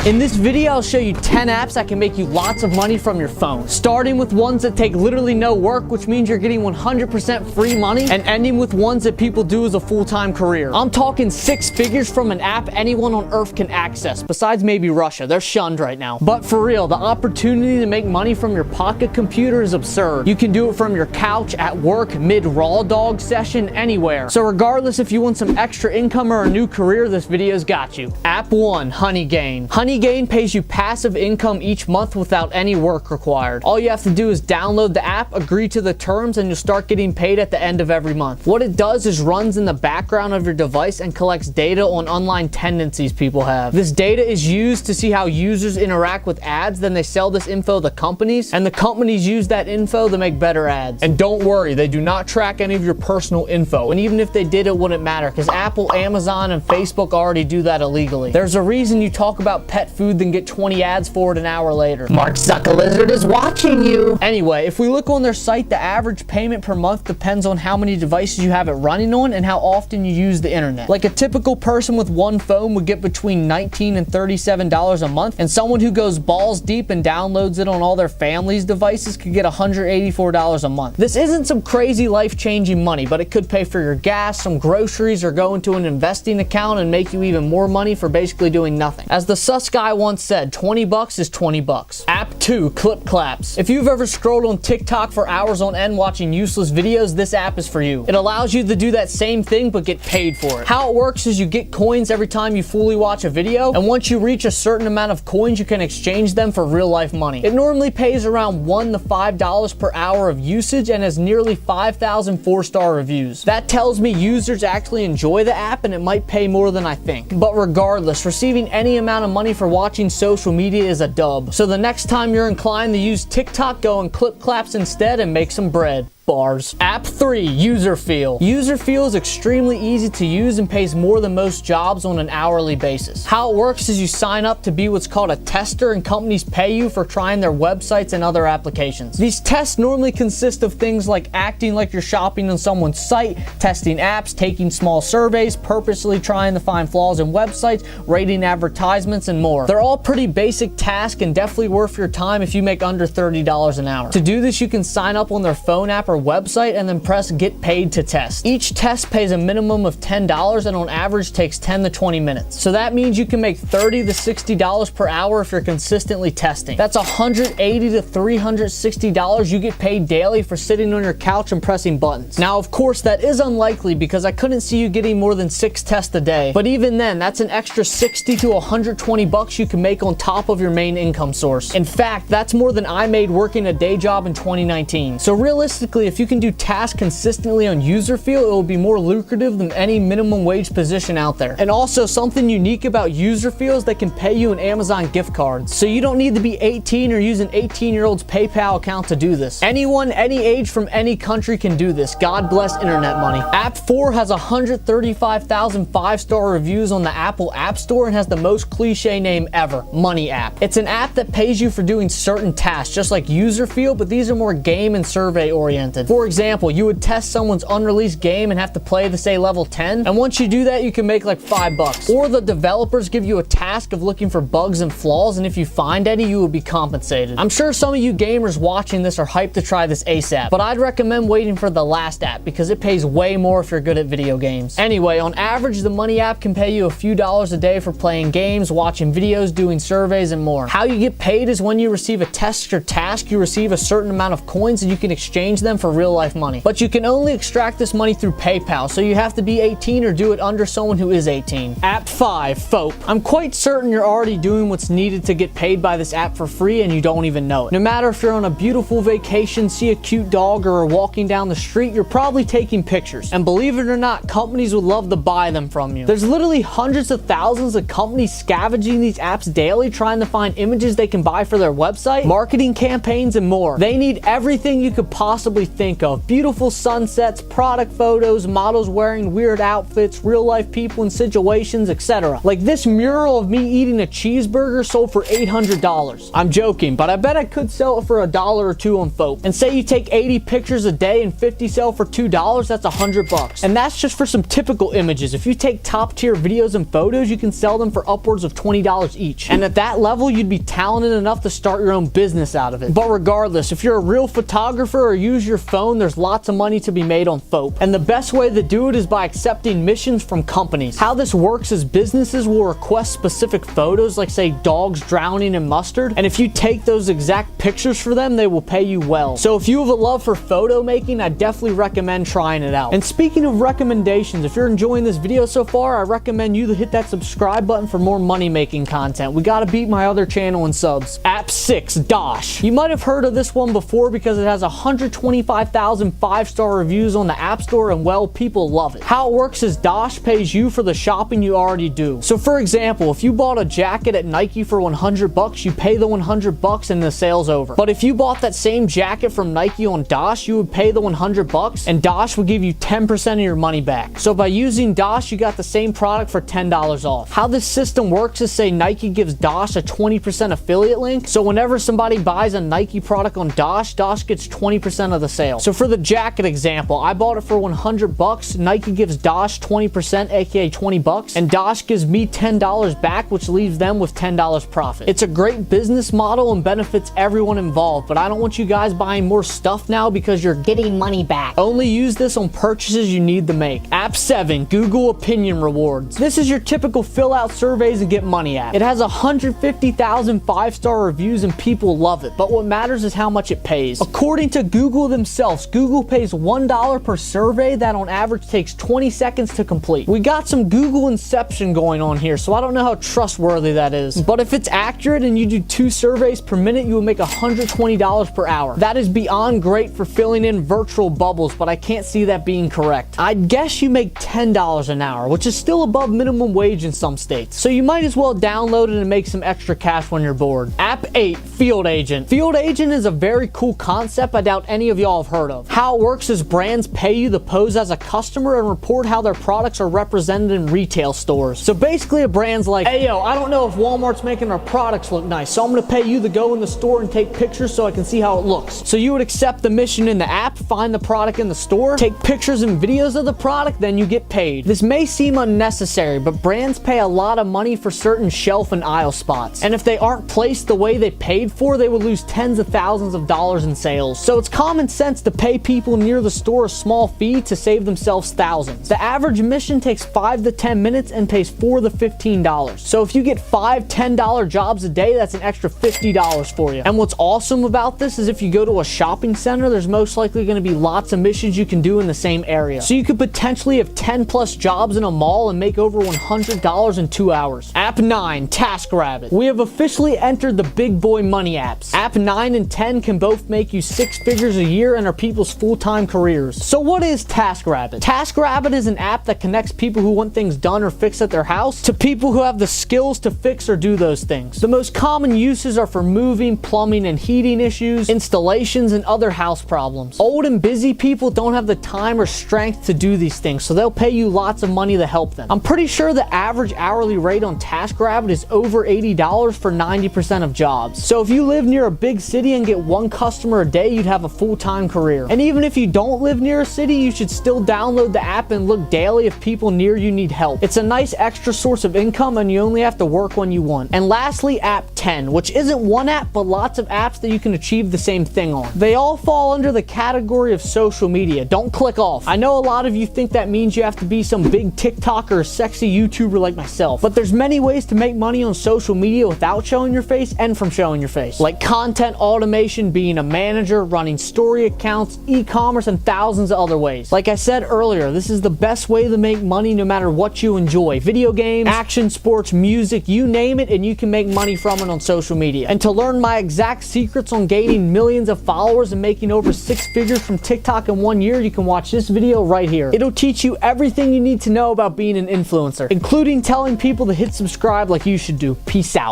In this video, I'll show you 10 apps that can make you lots of money from your phone. Starting with ones that take literally no work, which means you're getting 100% free money, and ending with ones that people do as a full-time career. I'm talking 6 figures from an app anyone on earth can access, besides maybe Russia. They're shunned right now. But for real, the opportunity to make money from your pocket computer is absurd. You can do it from your couch, at work, mid-raw dog session, anywhere. So regardless if you want some extra income or a new career, this video's got you. App 1, Honeygain. Honeygain pays you passive income each month without any work required. All you have to do is download the app, agree to the terms, and you'll start getting paid at the end of every month. What it does is runs in the background of your device and collects data on online tendencies people have. This data is used to see how users interact with ads, then they sell this info to companies, and the companies use that info to make better ads. And don't worry, they do not track any of your personal info, and even if they did, it wouldn't matter, because Apple, Amazon, and Facebook already do that illegally. There's a reason you talk about pet food then get 20 ads for it an hour later. Mark Zuckerlizard is watching you. Anyway, if we look on their site, the average payment per month depends on how many devices you have it running on and how often you use the internet. Like a typical person with one phone would get between $19 and $37 a month, and someone who goes balls deep and downloads it on all their family's devices could get $184 a month. This isn't some crazy life-changing money, but it could pay for your gas, some groceries, or go into an investing account and make you even more money for basically doing nothing. As the sus guy once said, 20 bucks is 20 bucks. App 2, Clip Claps. If you've ever scrolled on TikTok for hours on end watching useless videos, this app is for you. It allows you to do that same thing but get paid for it. How it works is you get coins every time you fully watch a video, and once you reach a certain amount of coins, you can exchange them for real life money. It normally pays around $1 to $5 per hour of usage and has nearly 5,000 4-star reviews. That tells me users actually enjoy the app, and it might pay more than I think. But regardless, receiving any amount of money for watching social media is a dub. So the next time you're inclined to use TikTok, go and Clip Claps instead and make some bread. Bars. App 3, Userfeel. Userfeel is extremely easy to use and pays more than most jobs on an hourly basis. How it works is you sign up to be what's called a tester, and companies pay you for trying their websites and other applications. These tests normally consist of things like acting like you're shopping on someone's site, testing apps, taking small surveys, purposely trying to find flaws in websites, rating advertisements, and more. They're all pretty basic tasks and definitely worth your time if you make under $30 an hour. To do this, you can sign up on their phone app or website and then press get paid to test. Each test pays a minimum of $10 and on average takes 10 to 20 minutes. So that means you can make $30 to $60 per hour if you're consistently testing. That's $180 to $360 you get paid daily for sitting on your couch and pressing buttons. Now, of course, that is unlikely because I couldn't see you getting more than 6 tests a day. But even then, that's an extra 60 to 120 bucks you can make on top of your main income source. In fact, that's more than I made working a day job in 2019. So realistically, if you can do tasks consistently on Userfeel, it will be more lucrative than any minimum wage position out there. And also, something unique about Userfeel is they can pay you in Amazon gift cards. So you don't need to be 18 or use an 18-year-old's PayPal account to do this. Anyone, any age from any country can do this. God bless internet money. App 4 has 135,000 5-star reviews on the Apple App Store and has the most cliche name ever, Money App. It's an app that pays you for doing certain tasks, just like Userfeel, but these are more game and survey oriented. For example, you would test someone's unreleased game and have to play to say level 10, and once you do that, you can make like $5. Or the developers give you a task of looking for bugs and flaws, and if you find any, you will be compensated. I'm sure some of you gamers watching this are hyped to try this ASAP, but I'd recommend waiting for the last app because it pays way more if you're good at video games. Anyway, on average, the Money App can pay you a few dollars a day for playing games, watching videos, doing surveys, and more. How you get paid is when you receive a test or task, you receive a certain amount of coins and you can exchange them for real life money. But you can only extract this money through PayPal, so you have to be 18 or do it under someone who is 18. App 5, Foap. I'm quite certain you're already doing what's needed to get paid by this app for free and you don't even know it. No matter if you're on a beautiful vacation, see a cute dog, or are walking down the street, you're probably taking pictures. And believe it or not, companies would love to buy them from you. There's literally hundreds of thousands of companies scavenging these apps daily trying to find images they can buy for their website, marketing campaigns, and more. They need everything you could possibly think of. Beautiful sunsets, product photos, models wearing weird outfits, real life people in situations, etc. Like this mural of me eating a cheeseburger sold for $800. I'm joking, but I bet I could sell it for $1 or $2 on Fope. And say you take 80 pictures a day and 50 sell for $2, that's $100. And that's just for some typical images. If you take top tier videos and photos, you can sell them for upwards of $20 each. And at that level, you'd be talented enough to start your own business out of it. But regardless, if you're a real photographer or use your phone, there's lots of money to be made on Fope. And the best way to do it is by accepting missions from companies. How this works is businesses will request specific photos, like say dogs drowning in mustard, and if you take those exact pictures for them, they will pay you well. So if you have a love for photo making, I definitely recommend trying it out. And speaking of recommendations, if you're enjoying this video so far, I recommend you to hit that subscribe button for more money making content. We gotta beat my other channel in subs. App 6, Dosh. You might have heard of this one before because it has 125,000 5-star reviews on the App Store, and well, people love it. How it works is Dosh pays you for the shopping you already do. So for example, if you bought a jacket at Nike for $100, you pay the $100 and the sale's over. But if you bought that same jacket from Nike on Dosh, you would pay the $100 and Dosh would give you 10% of your money back. So by using Dosh, you got the same product for $10 off. How this system works is, say Nike gives Dosh a 20% affiliate link. So whenever somebody buys a Nike product on Dosh, Dosh gets 20% of the sale. So for the jacket example, I bought it for $100. Nike gives Dosh 20%, aka $20, and Dosh gives me $10 back, which leaves them with $10 profit. It's a great business model and benefits everyone involved, but I don't want you guys buying more stuff now because you're getting money back. Only use this on purchases you need to make. App 7, Google Opinion Rewards. This is your typical fill out surveys and get money app. It has 150,000 5-star reviews and people love it, but what matters is how much it pays. According to Google themselves, Google pays $1 per survey that on average takes 20 seconds to complete. We got some Google inception going on here, so I don't know how trustworthy that is. But if it's accurate and you do 2 surveys per minute, you will make $120 per hour. That is beyond great for filling in virtual bubbles, but I can't see that being correct. I'd guess you make $10 an hour, which is still above minimum wage in some states. So you might as well download it and make some extra cash when you're bored. App 8, Field Agent. Field Agent is a very cool concept I doubt any of y'all have heard of. How it works is brands pay you to pose as a customer and report how their products are represented in retail stores. So basically a brand's like, hey yo, I don't know if Walmart's making our products look nice, so I'm gonna pay you to go in the store and take pictures so I can see how it looks. So you would accept the mission in the app, find the product in the store, take pictures and videos of the product, then you get paid. This may seem unnecessary, but brands pay a lot of money for certain shelf and aisle spots. And if they aren't placed the way they paid for, they would lose tens of thousands of dollars in sales. So it's common sense to pay people near the store a small fee to save themselves thousands. The average mission takes 5 to 10 minutes and pays $4 to $15. So if you get 5 $10 jobs a day, that's an extra $50 for you. And what's awesome about this is if you go to a shopping center, there's most likely going to be lots of missions you can do in the same area. So you could potentially have 10 plus jobs in a mall and make over $100 in 2 hours. App 9, TaskRabbit. We have officially entered the big boy money apps. App 9 and 10 can both make you 6 figures a year and are people's full-time careers. So what is TaskRabbit? TaskRabbit is an app that connects people who want things done or fixed at their house to people who have the skills to fix or do those things. The most common uses are for moving, plumbing, and heating issues, installations, and other house problems. Old and busy people don't have the time or strength to do these things, so they'll pay you lots of money to help them. I'm pretty sure the average hourly rate on TaskRabbit is over $80 for 90% of jobs. So if you live near a big city and get 1 customer a day, you'd have a full-time career. And even if you don't live near a city, you should still download the app and look daily if people near you need help. It's a nice extra source of income and you only have to work when you want. And lastly, app 10, which isn't one app, but lots of apps that you can achieve the same thing on. They all fall under the category of social media. Don't click off. I know a lot of you think that means you have to be some big TikToker or sexy YouTuber like myself, but there's many ways to make money on social media without showing your face and from showing your face. Like content automation, being a manager, running story accounts, e-commerce, and thousands of other ways. Like I said earlier, this is the best way to make money no matter what you enjoy. Video games, action sports, music, you name it, and you can make money from it on social media. And to learn my exact secrets on gaining millions of followers and making over 6 figures from TikTok in 1 year, you can watch this video right here. It'll teach you everything you need to know about being an influencer, including telling people to hit subscribe like you should do. Peace out.